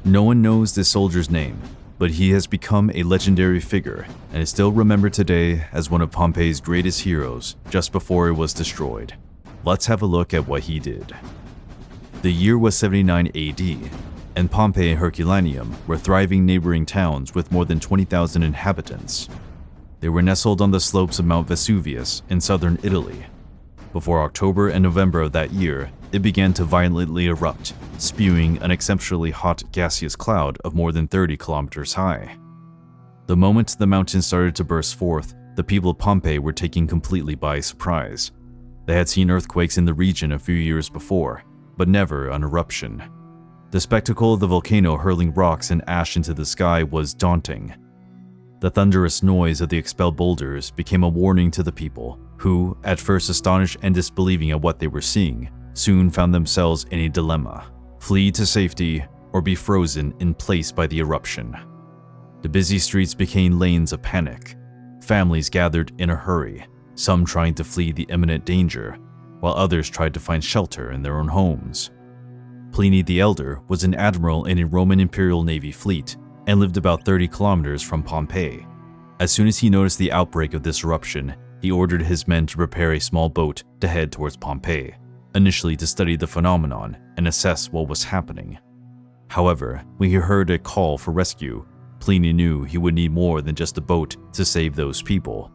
No one knows this soldier's name, but he has become a legendary figure and is still remembered today as one of Pompeii's greatest heroes just before it was destroyed. Let's have a look at what he did. The year was 79 AD, and Pompeii and Herculaneum were thriving neighboring towns with more than 20,000 inhabitants. They were nestled on the slopes of Mount Vesuvius in southern Italy. Before October and November of that year, it began to violently erupt, spewing an exceptionally hot gaseous cloud of more than 30 kilometers high. The moment the mountain started to burst forth, the people of Pompeii were taken completely by surprise. They had seen earthquakes in the region a few years before, but never an eruption. The spectacle of the volcano hurling rocks and ash into the sky was daunting. The thunderous noise of the expelled boulders became a warning to the people, who, at first astonished and disbelieving at what they were seeing, soon found themselves in a dilemma: flee to safety or be frozen in place by the eruption. The busy streets became lanes of panic. Families gathered in a hurry, some trying to flee the imminent danger, while others tried to find shelter in their own homes. Pliny the Elder was an admiral in a Roman Imperial Navy fleet and lived about 30 kilometers from Pompeii. As soon as he noticed the outbreak of this eruption, he ordered his men to prepare a small boat to head towards Pompeii, initially to study the phenomenon and assess what was happening. However, when he heard a call for rescue, Pliny knew he would need more than just a boat to save those people.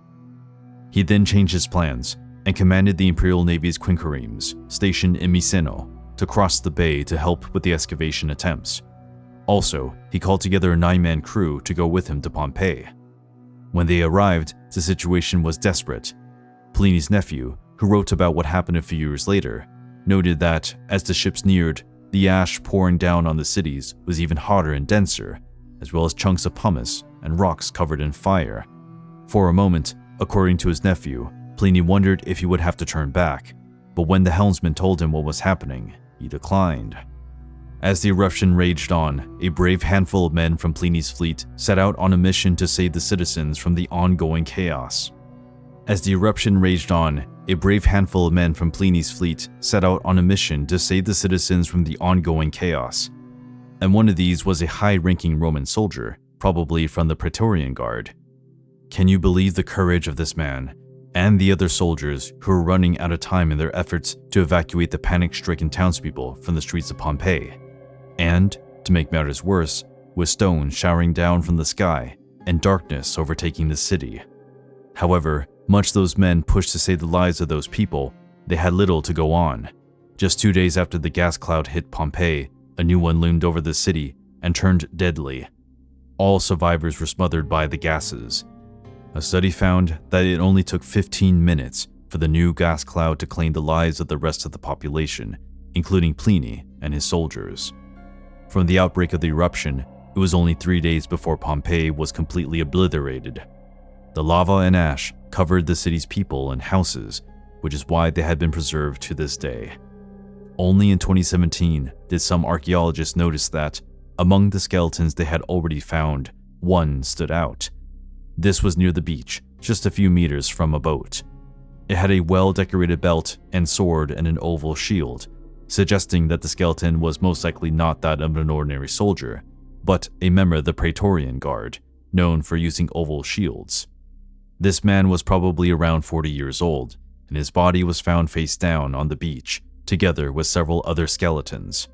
He then changed his plans and commanded the Imperial Navy's quinqueremes, stationed in Miseno, to cross the bay to help with the excavation attempts. Also, he called together a 9-man crew to go with him to Pompeii. When they arrived, the situation was desperate. Pliny's nephew, who wrote about what happened a few years later, noted that as the ships neared, the ash pouring down on the cities was even hotter and denser, as well as chunks of pumice and rocks covered in fire. For a moment, according to his nephew, Pliny wondered if he would have to turn back, but when the helmsman told him what was happening, he declined. As the eruption raged on, a brave handful of men from Pliny's fleet set out on a mission to save the citizens from the ongoing chaos. As the eruption raged on, a brave handful of men from Pliny's fleet set out on a mission to save the citizens from the ongoing chaos. And one of these was a high-ranking Roman soldier, probably from the Praetorian Guard. Can you believe the courage of this man and the other soldiers who were running out of time in their efforts to evacuate the panic-stricken townspeople from the streets of Pompeii? And, to make matters worse, with stones showering down from the sky and darkness overtaking the city. However, much those men pushed to save the lives of those people, they had little to go on. Just 2 days after the gas cloud hit Pompeii, a new one loomed over the city and turned deadly. All survivors were smothered by the gases. A study found that it only took 15 minutes for the new gas cloud to claim the lives of the rest of the population, including Pliny and his soldiers. From the outbreak of the eruption, it was only 3 days before Pompeii was completely obliterated. The lava and ash covered the city's people and houses, which is why they had been preserved to this day. Only in 2017 did some archaeologists notice that, among the skeletons they had already found, one stood out. This was near the beach, just a few meters from a boat. It had a well-decorated belt and sword and an oval shield, suggesting that the skeleton was most likely not that of an ordinary soldier, but a member of the Praetorian Guard, known for using oval shields. This man was probably around 40 years old, and his body was found face down on the beach, together with several other skeletons.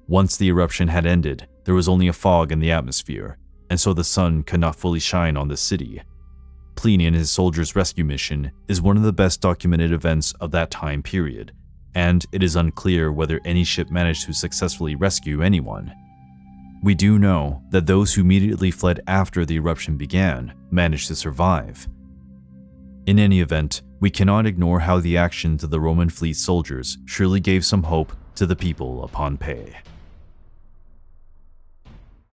Once the eruption had ended, there was only a fog in the atmosphere, and so the sun could not fully shine on the city. Pliny and his soldiers' rescue mission is one of the best documented events of that time period, and it is unclear whether any ship managed to successfully rescue anyone. We do know that those who immediately fled after the eruption began managed to survive. In any event, we cannot ignore how the actions of the Roman fleet soldiers surely gave some hope to the people of Pompeii.